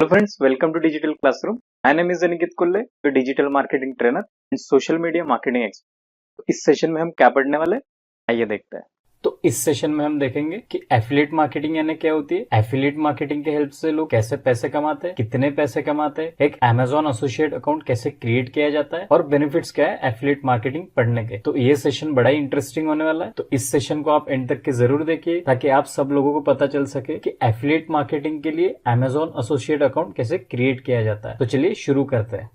Hello friends, welcome to Digital Classroom. My name is Aniket Kulle, a digital marketing trainer and social media marketing expert. तो इस session में हम क्या पढ़ने वाले हैं, आइए देखते हैं। तो इस सेशन में हम देखेंगे कि एफिलिएट मार्केटिंग यानी क्या होती है, एफिलिएट मार्केटिंग के हेल्प से लोग कैसे पैसे कमाते हैं, कितने पैसे कमाते हैं, एक Amazon एसोसिएट अकाउंट कैसे क्रिएट किया जाता है और बेनिफिट्स क्या है एफिलिएट मार्केटिंग पढ़ने के। तो ये सेशन बड़ा ही इंटरेस्टिंग होने वाला है, तो इस सेशन को आप एंड तक के जरूर देखिए ताकि आप सब लोगों को पता चल सके कि एफिलिएट मार्केटिंग के लिए Amazon एसोसिएट अकाउंट कैसे क्रिएट किया जाता है। तो चलिए शुरू करते हैं।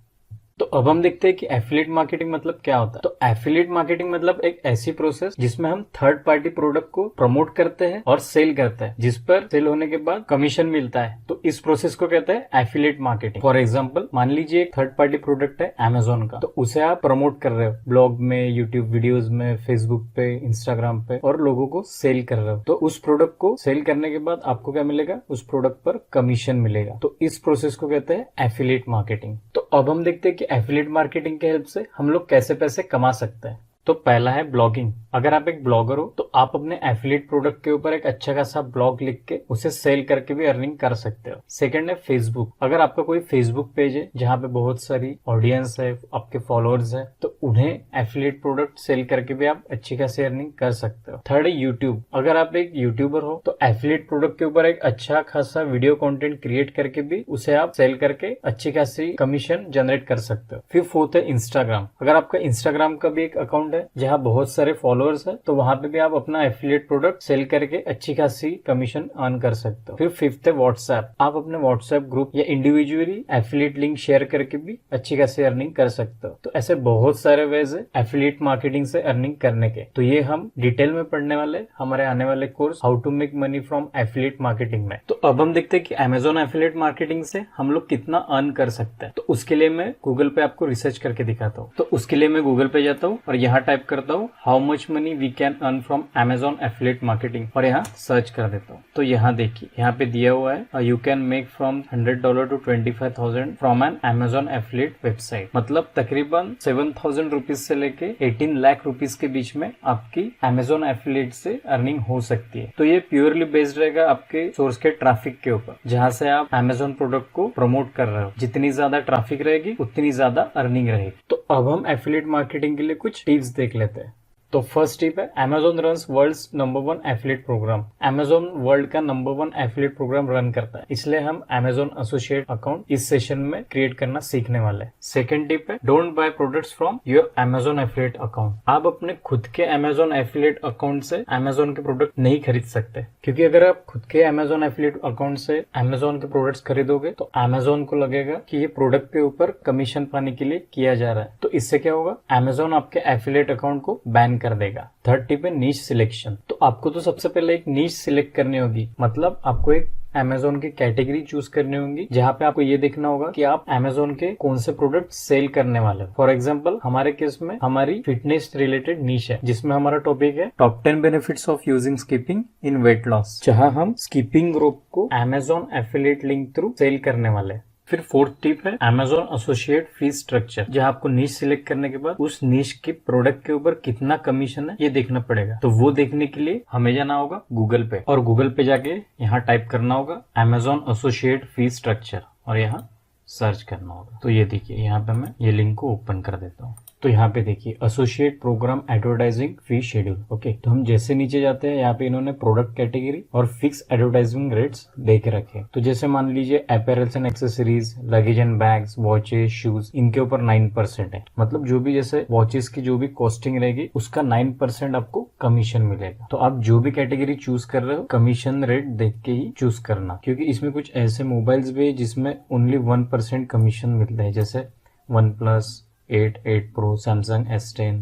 तो अब हम देखते हैं कि एफिलिएट मार्केटिंग मतलब क्या होता है। तो एफिलिएट मार्केटिंग मतलब एक ऐसी प्रोसेस जिसमें हम थर्ड पार्टी प्रोडक्ट को प्रमोट करते हैं और सेल करते हैं, जिस पर सेल होने के बाद कमीशन मिलता है। तो इस प्रोसेस को कहते हैं एफिलिएट मार्केटिंग। फॉर एग्जांपल, मान लीजिए एक थर्ड पार्टी प्रोडक्ट है अमेजोन का, तो उसे आप प्रमोट कर रहे हो ब्लॉग में, यूट्यूब वीडियोज में, फेसबुक पे, इंस्टाग्राम पे और लोगों को सेल कर रहे हो। तो उस प्रोडक्ट को सेल करने के बाद आपको क्या मिलेगा, उस प्रोडक्ट पर कमीशन मिलेगा। तो इस प्रोसेस को कहते हैं एफिलिएट मार्केटिंग। तो अब हम देखते हैं कि एफिलिएट मार्केटिंग के हेल्प से हम लोग कैसे पैसे कमा सकते हैं। तो पहला है ब्लॉगिंग। अगर आप एक ब्लॉगर हो तो आप अपने एफिलिएट प्रोडक्ट के ऊपर एक अच्छा खासा ब्लॉग लिख के उसे सेल करके भी अर्निंग कर सकते हो। सेकंड है फेसबुक। अगर आपका कोई फेसबुक पेज है जहाँ पे बहुत सारी ऑडियंस है, आपके फॉलोअर्स है, तो उन्हें एफिलिएट प्रोडक्ट सेल करके भी आप अच्छी खासी अर्निंग कर सकते हो। थर्ड है यूट्यूब। अगर आप एक यूट्यूबर हो तो एफिलिएट प्रोडक्ट के ऊपर एक अच्छा खासा वीडियो कंटेंट क्रिएट करके भी उसे आप सेल करके अच्छी खासी कमीशन जनरेट कर सकते हो। फिर फोर्थ है इंस्टाग्राम। अगर आपका इंस्टाग्राम का भी एक अकाउंट है जहाँ बहुत सारे फॉलोअर्स है तो वहां पे भी आप अपना एफिलिएट प्रोडक्ट सेल करके अच्छी खासी कमीशन अर्न कर सकते हो। फिर फिफ्थ है व्हाट्सएप। आप अपने व्हाट्सएप ग्रुप या इंडिविजुअली एफिलिएट लिंक शेयर करके भी अच्छी खासी अर्निंग कर सकते हो। तो ऐसे बहुत सारे वेज है एफिलिएट मार्केटिंग से अर्निंग करने के। तो ये हम डिटेल में पढ़ने वाले हमारे आने वाले course how to make money from affiliate marketing में। तो अब हम देखते हैं कि अमेजोन एफिलिएट मार्केटिंग से हम लोग कितना अर्न कर सकते हैं। तो उसके लिए मैं गूगल पे आपको रिसर्च करके दिखाता हूँ। तो उसके लिए मैं गूगल पे जाता हूँ और यहाँ टाइप करता हूँ how much money we can earn from Amazon affiliate marketing और यहाँ सर्च कर देता हूँ। तो यहाँ देखिए, यहाँ पे दिया हुआ है you can make from $100 to 25,000 from N Amazon affiliate website. मतलब तकरीबन 7,000 रुपीज से लेके 18 लाख रुपीज के बीच में आपकी अमेजोन एफिलिएट से अर्निंग हो सकती है। तो ये प्योरली बेस्ड रहेगा आपके सोर्स के ट्रैफिक के ऊपर, जहाँ से आप अमेजोन प्रोडक्ट को प्रमोट कर रहे हो। जितनी ज्यादा ट्रैफिक रहेगी उतनी ज्यादा अर्निंग रहेगी। तो अब हम एफिलिएट मार्केटिंग के लिए कुछ टिप्स देख लेते हैं। तो फर्स्ट टिप है Amazon runs world's number 1 affiliate program. Amazon world का नंबर 1 एफिलिएट प्रोग्राम रन करता है, इसलिए हम Amazon एसोसिएट अकाउंट इस सेशन में क्रिएट करना सीखने वाले हैं। सेकंड टिप है don't buy products from your Amazon affiliate account. आप अपने खुद के Amazon एफिलिएट अकाउंट से Amazon के प्रोडक्ट नहीं खरीद सकते, क्योंकि अगर आप खुद के Amazon एफिलिएट अकाउंट से Amazon के प्रोडक्ट्स खरीदोगे तो Amazon को लगेगा कि ये प्रोडक्ट के ऊपर कमीशन पाने के लिए किया जा रहा है। तो इससे क्या होगा, Amazon आपके एफिलिएट अकाउंट को बैन कर देगा। थर्ड टिप है नीश सिलेक्शन। तो आपको तो सबसे पहले एक नीश सिलेक्ट करनी होगी, मतलब आपको एक Amazon की कैटेगरी चूज करनी होगी जहाँ पे आपको ये देखना होगा कि आप Amazon के कौन से प्रोडक्ट सेल करने वाले हो। फॉर एग्जांपल, हमारे केस में हमारी फिटनेस रिलेटेड नीश है, जिसमें हमारा टॉपिक है top 10 benefits of using skipping in weight loss, जहाँ हम स्किपिंग रोप को Amazon affiliate link through sell करने वाले हैं। फिर फोर्थ टिप है Amazon एसोसिएट फी स्ट्रक्चर, जहाँ आपको नीश सिलेक्ट करने के बाद उस नीश के प्रोडक्ट के ऊपर कितना कमीशन है ये देखना पड़ेगा। तो वो देखने के लिए हमें जाना होगा गूगल पे, और गूगल पे जाके यहाँ टाइप करना होगा Amazon एसोसिएट फी स्ट्रक्चर और यहाँ सर्च करना होगा। तो ये देखिए, यहाँ पे मैं ये लिंक को ओपन कर देता हूँ। तो यहाँ पे देखिए एसोसिएट प्रोग्राम एडवर्टाइजिंग फी शेड्यूल। ओके, तो हम जैसे नीचे जाते हैं, यहाँ पे इन्होंने प्रोडक्ट कैटेगरी और फिक्स एडवर्टाइजिंग रेट्स दे के रखे। तो जैसे मान लीजिए apparels and accessories, luggage and bags, watches, shoes, इनके ऊपर 9% है। मतलब जो भी जैसे वॉचेस की जो भी कॉस्टिंग रहेगी उसका 9% आपको कमीशन मिलेगा। तो आप जो भी कैटेगरी चूज कर रहे हो कमीशन रेट देख के ही चूज करना, क्योंकि इसमें कुछ ऐसे मोबाइल्स भी है जिसमें ओनली 1% कमीशन मिलता है, जैसे OnePlus 8 Pro, Samsung S10,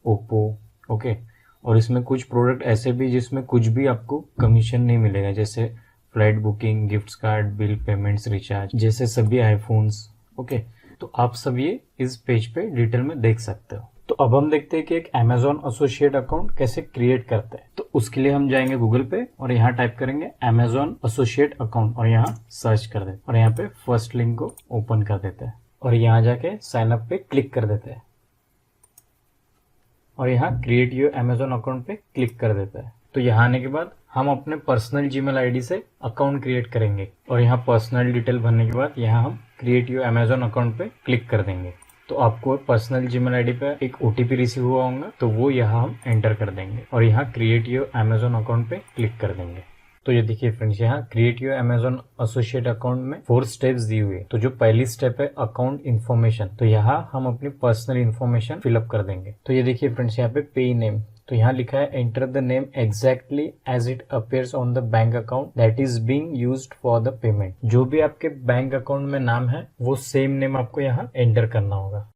Oppo। Okay, और इसमें कुछ प्रोडक्ट ऐसे भी जिसमें कुछ भी आपको कमीशन नहीं मिलेगा, जैसे flight booking, gift card, bill payments, recharge, जैसे सभी आईफोन्स। ओके, तो आप सब ये इस पेज पे डिटेल में देख सकते हो। तो अब हम देखते हैं कि एक Amazon एसोसिएट अकाउंट कैसे क्रिएट करते हैं। तो उसके लिए हम जाएंगे गूगल पे और यहाँ टाइप करेंगे Amazon एसोसिएट अकाउंट और यहाँ सर्च कर देते हैं और यहाँ पे फर्स्ट लिंक को ओपन कर देते हैं और यहाँ जाके साइन अप पे क्लिक कर देते हैं और यहाँ क्रिएट योर Amazon अकाउंट पे क्लिक कर देते हैं। तो यहाँ आने के बाद हम अपने पर्सनल जीमेल आईडी से अकाउंट क्रिएट करेंगे और यहाँ पर्सनल डिटेल भरने के बाद यहाँ हम क्रिएट योर अमेजोन अकाउंट पे क्लिक कर देंगे। तो आपको पर्सनल जीमेल आईडी पे एक OTP रिसीव हुआ होगा, तो वो यहाँ हम एंटर कर देंगे और यहाँ क्रिएट योर अमेजोन अकाउंट पे क्लिक कर देंगे। तो ये देखिए फ्रेंड्स, यहाँ create your Amazon associate account में 4 स्टेप्स दी हुई है। तो जो पहली स्टेप है अकाउंट इन्फॉर्मेशन, तो यहाँ हम अपनी पर्सनल इन्फॉर्मेशन फिलअप कर देंगे। तो ये देखिए फ्रेंड्स, यहाँ पे पे नेम, तो यहाँ लिखा है enter the name exactly as it appears on the bank account that is being used for the payment. जो भी आपके बैंक अकाउंट में नाम है वो सेम नेम आपको यहाँ एंटर करना होगा।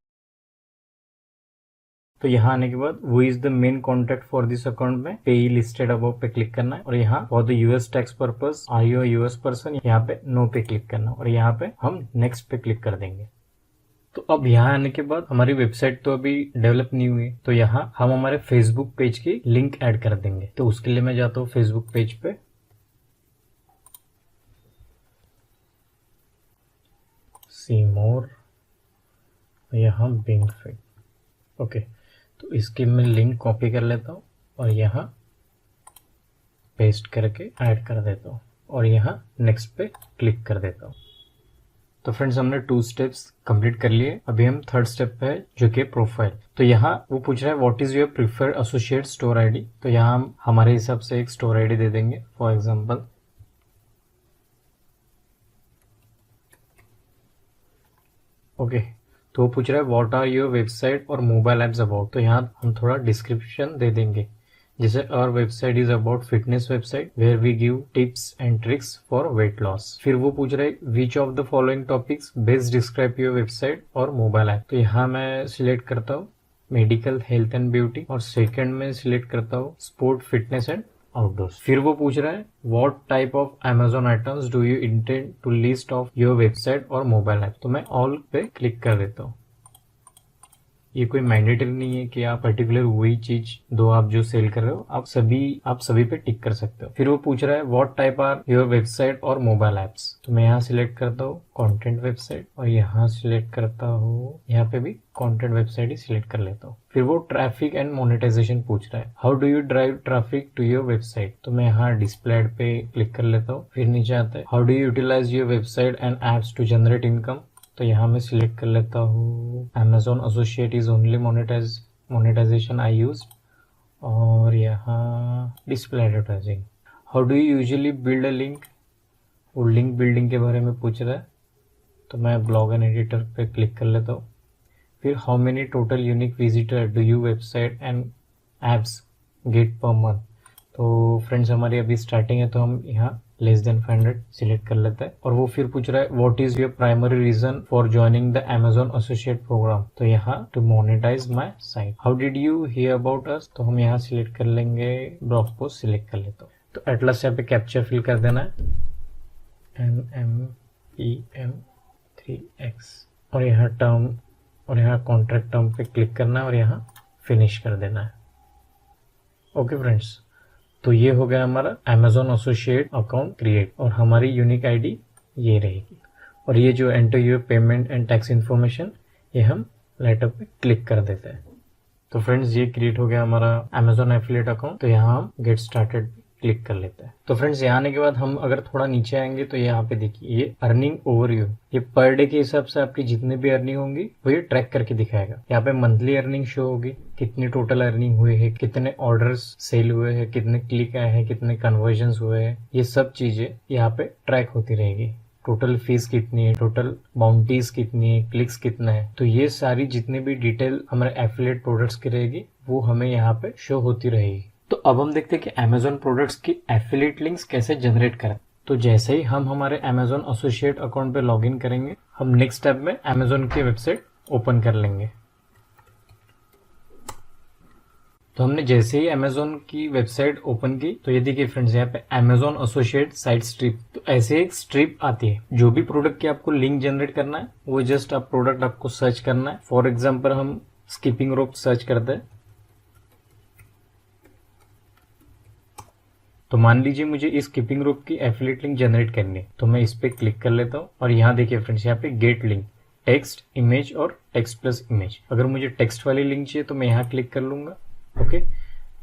तो यहाँ आने के बाद वो is the main contact for this account में पे लिस्टेड अबव पे क्लिक करना है और यहाँ for the US tax purpose are you US person, यहाँ पे नो पे क्लिक करना और यहाँ पे हम नेक्स्ट पे क्लिक कर देंगे। तो अब यहाँ आने के बाद हमारी वेबसाइट तो अभी डेवलप नहीं हुई, तो यहाँ हम हमारे फेसबुक पेज की लिंक ऐड कर देंगे। तो उसके लिए मैं जाता हूँ फेसबुक पेज पे, सी मोर, यहाँ बिंग फिट। ओके, तो इसकी मैं लिंक कॉपी कर लेता हूँ और यहाँ पेस्ट करके ऐड कर देता हूँ और यहाँ नेक्स्ट पे क्लिक कर देता हूँ। तो फ्रेंड्स, हमने 2 स्टेप्स कंप्लीट कर लिए। अभी हम 3rd स्टेप पे है जो कि प्रोफाइल। तो यहाँ वो पूछ रहा है what is your preferred associate store ID. तो यहाँ हम हमारे हिसाब से एक स्टोर आईडी दे देंगे। फॉर एग्जांपल ओके, तो वो पूछ रहा है व्हाट आर योर वेबसाइट और मोबाइल एप्स अबाउट। तो यहाँ हम थोड़ा डिस्क्रिप्शन दे देंगे, जैसे our website is about fitness website where we give tips and tricks for weight loss. फिर वो पूछ रहा है which of the following topics best describe your website और मोबाइल ऐप। तो यहाँ मैं सिलेक्ट करता हूँ मेडिकल, हेल्थ एंड ब्यूटी और सेकंड में सिलेक्ट करता हूँ स्पोर्ट, फिटनेस एंड आउटडोर्स। फिर वो पूछ रहा है what type of Amazon items do you intend to list of your website और मोबाइल ऐप। तो मैं ऑल पे क्लिक कर देता हूँ। ये कोई मैंडेटरी नहीं है कि आप पर्टिकुलर वही चीज दो आप जो सेल कर रहे हो, आप सभी पे टिक कर सकते हो। फिर वो पूछ रहा है what type are your website और मोबाइल एप्स। तो मैं यहाँ सिलेक्ट करता हूँ कंटेंट वेबसाइट और यहाँ सिलेक्ट करता हूँ, यहाँ पे भी कंटेंट वेबसाइट ही सिलेक्ट कर लेता हूँ। फिर वो ट्रैफिक एंड मोनेटाइजेशन पूछ रहा है how do you drive traffic to your website. तो मैं यहाँ डिस्प्ले एड पे क्लिक कर लेता हूँ। फिर नीचे आता है how do you utilize your website and apps to generate income. तो यहाँ मैं सिलेक्ट कर लेता हूँ Amazon associate is only monetization I use और यहाँ display advertising. How do you usually build a link, वो लिंक बिल्डिंग के बारे में पूछ रहा है। तो मैं ब्लॉग एंड एडिटर पे क्लिक कर लेता हूँ। फिर how many total unique visitor do you website and apps gate per month. तो फ्रेंड्स, हमारी अभी स्टार्टिंग है तो हम यहाँ लेस देन 500 सिलेक्ट कर लेते हैं। और वो फिर पूछ रहा है what is your primary reason for joining the Amazon associate program. तो यहाँ to monetize my site. How did you hear about us. तो हम यहाँ सिलेक्ट कर लेंगे ब्लॉग पोस्ट सिलेक्ट कर लेता हूँ। तो एटलस यहाँ पे कैप्चर फिल कर देना है NMEM3X और यहाँ टर्म और यहाँ कॉन्ट्रैक्ट टर्म पे क्लिक करना है और यहाँ फिनिश कर देना है। ओके फ्रेंड्स, तो ये हो गया हमारा अमेजोन एसोसिएट अकाउंट क्रिएट और हमारी यूनिक आईडी ये रहेगी। और ये जो enter your payment and tax information, ये हम लेटर पे क्लिक कर देते हैं। तो फ्रेंड्स, ये क्रिएट हो गया हमारा अमेजोन एफिलिएट अकाउंट। तो यहाँ हम गेट स्टार्टेड क्लिक कर लेते हैं। तो फ्रेंड्स, यहाँ आने के बाद हम अगर थोड़ा नीचे आएंगे तो यहाँ पे देखिए ये अर्निंग ओवरव्यू, ये पर डे के हिसाब से आपकी जितनी भी अर्निंग होंगी वो ये ट्रैक करके दिखाएगा। यहाँ पे मंथली अर्निंग शो होगी, कितनी टोटल अर्निंग हुए हैं, कितने ऑर्डर्स सेल हुए हैं, कितने क्लिक आए हैं, कितने कन्वर्जन हुए हैं, ये सब चीजें यहाँ पे ट्रैक होती रहेगी। टोटल फीस कितनी है, टोटल बाउंटीज कितनी है, क्लिक्स कितना है, तो ये सारी जितनी भी डिटेल हमारे एफिलिएट प्रोडक्ट्स की रहेगी वो हमें यहाँ पे शो होती रहेगी। तो अब हम देखते हैं कि अमेजोन प्रोडक्ट्स की एफिलिएट लिंक्स कैसे जनरेट करें। तो जैसे ही हम हमारे अमेजोन एसोसिएट अकाउंट पे लॉगिन करेंगे, हम नेक्स्ट स्टेप में अमेजोन की वेबसाइट ओपन कर लेंगे। तो हमने जैसे ही अमेजोन की वेबसाइट ओपन की तो ये देखिए फ्रेंड्स, यहाँ पे अमेजोन एसोसिएट साइट स्ट्रिप, तो ऐसे एक स्ट्रिप आती है। जो भी प्रोडक्ट की आपको लिंक जनरेट करना है वो जस्ट आप प्रोडक्ट आपको सर्च करना है। फॉर एग्जाम्पल हम स्किपिंग रोप सर्च करते हैं। तो मान लीजिए मुझे इस स्किपिंग रोप की एफिलिएट लिंक जनरेट करनी है, तो मैं इस पे क्लिक कर लेता हूँ और यहाँ देखिए फ्रेंड्स, यहाँ पे गेट लिंक, टेक्स्ट, इमेज और टेक्स्ट प्लस इमेज। अगर मुझे टेक्स्ट वाली लिंक चाहिए तो मैं यहाँ क्लिक कर लूंगा। ओके,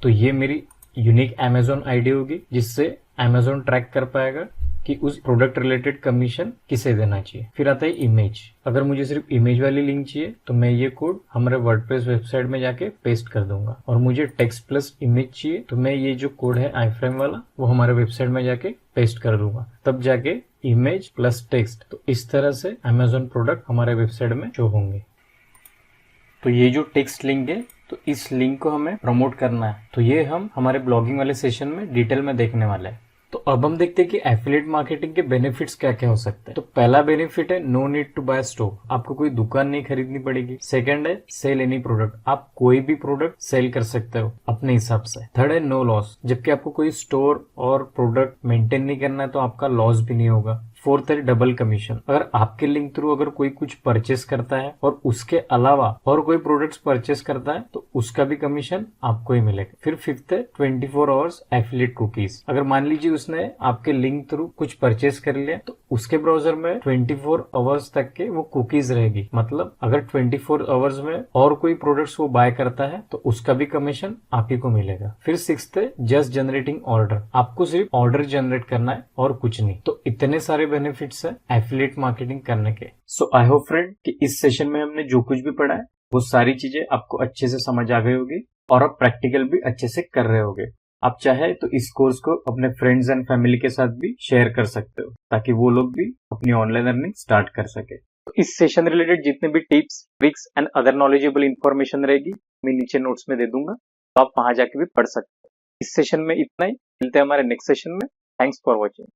तो ये मेरी यूनिक Amazon आईडी होगी जिससे Amazon ट्रैक कर पाएगा कि उस प्रोडक्ट रिलेटेड कमीशन किसे देना चाहिए। फिर आता है इमेज। अगर मुझे सिर्फ इमेज वाली लिंक चाहिए तो मैं ये कोड हमारे वर्डप्रेस वेबसाइट में जाके पेस्ट कर दूंगा, और मुझे टेक्स्ट प्लस इमेज चाहिए तो मैं ये जो कोड है आईफ्रेम वाला वो हमारे वेबसाइट में जाके पेस्ट कर दूंगा, तब जाके इमेज प्लस टेक्स्ट। तो इस तरह से Amazon प्रोडक्ट हमारे वेबसाइट में शो होंगे। तो ये जो टेक्स्ट लिंक है, तो इस लिंक को हमें प्रमोट करना है, तो ये हम हमारे ब्लॉगिंग वाले सेशन में डिटेल में देखने वाले हैं। तो अब हम देखते हैं कि एफिलिएट मार्केटिंग के बेनिफिट्स क्या क्या हो सकते हैं। तो पहला बेनिफिट है no need to buy stock, आपको कोई दुकान नहीं खरीदनी पड़ेगी। सेकंड है सेल एनी प्रोडक्ट, आप कोई भी प्रोडक्ट सेल कर सकते हो अपने हिसाब से। थर्ड है नो लॉस, जबकि आपको कोई स्टोर और प्रोडक्ट मेंटेन नहीं करना है तो आपका लॉस भी नहीं होगा। फोर्थ है डबल कमीशन, अगर आपके लिंक थ्रू अगर कोई कुछ परचेस करता है और उसके अलावा और कोई प्रोडक्ट्स परचेस करता है तो उसका भी कमीशन आपको ही मिलेगा। फिर फिफ्थ है 24 आवर्स एफिलिएट कुकीज, अगर मान लीजिए उसने आपके लिंक थ्रू कुछ परचेस कर लिया तो उसके ब्राउजर में 24 आवर्स तक के वो कुकीज रहेगी। मतलब अगर 24 आवर्स में और कोई प्रोडक्ट्स वो बाय करता है तो उसका भी कमीशन आप ही को मिलेगा। फिर सिक्स्थ है जस्ट जनरेटिंग ऑर्डर, आपको सिर्फ ऑर्डर जनरेट करना है और कुछ नहीं। तो इतने सारे बेनिफिट्स है एफिलिएट मार्केटिंग करने के। सो आई होप फ्रेंड कि इस सेशन में हमने जो कुछ भी पढ़ा है वो सारी चीजें आपको अच्छे से समझ आ गई होगी और आप प्रैक्टिकल भी अच्छे से कर रहे होगे। आप चाहे तो इस कोर्स को अपने फ्रेंड्स एंड फैमिली के साथ भी शेयर कर सकते हो ताकि वो लोग भी अपनी ऑनलाइन अर्निंग स्टार्ट कर सके। तो इस सेशन रिलेटेड जितने भी tips, tricks and other knowledgeable information रहेगी मैं नीचे नोट्स में दे दूंगा, तो आप वहां जाके भी पढ़ सकते हो। इस सेशन में इतना ही, मिलते हैं हमारे नेक्स्ट सेशन में। Thanks for watching.